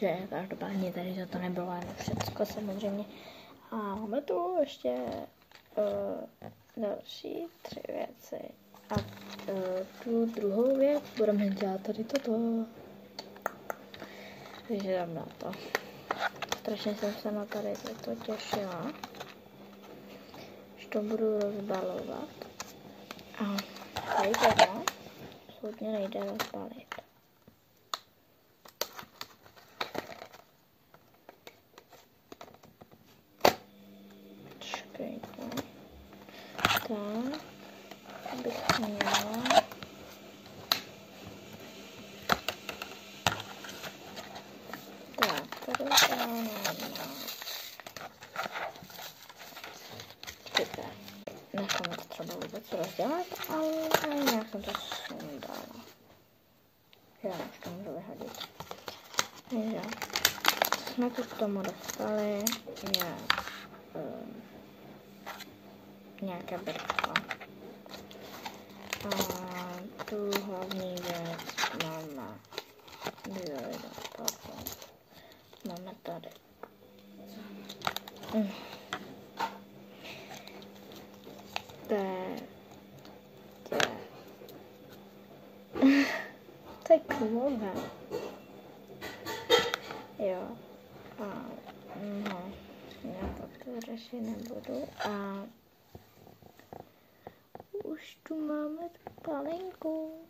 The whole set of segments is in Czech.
že každopádně tady za to nebylo jen všecko samozřejmě. A máme tu ještě další 3 věci. A tu druhou věc budeme dělat tady toto. Takže jdem na to. Strašně jsem se na tady to těšila. Že to budu rozbalovat. A tady teda absolutně nejde rozbalit. Počkejte. Tak bych měla. Tak, tady dáme. Necháme to třeba vůbec rozdělat, ale nějak jsem to sundala. Já už to můžu vyhodit. Takže jsme tu k tomu dostali nějaké brčko. A tu hlavní věc máme máme tady. To je klové. Jo. A no, já pak to řešit nebudu. A už tu máme tu palinku.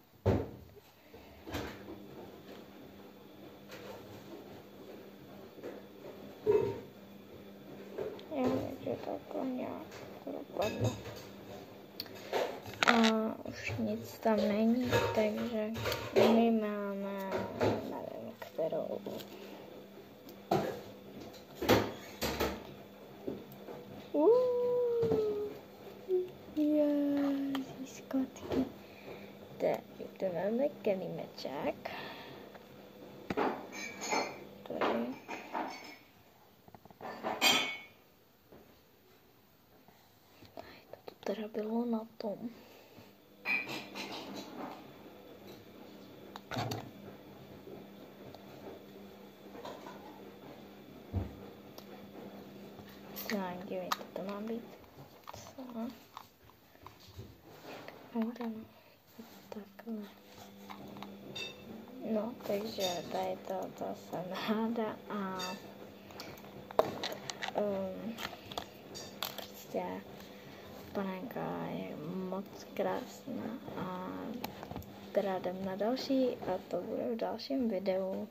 Já vím, že to nějak dopadlo. A už nic tam není, takže my máme, nevím, kterou. Získatky. Tak, tu máme kelímeček. Tady. To teda bylo na tom. Tak, dívejte, to má být co? Takhle. No, takže tady to jsem ráda a prostě panenka je moc krásná a teda jdem na další a to bude v dalším videu.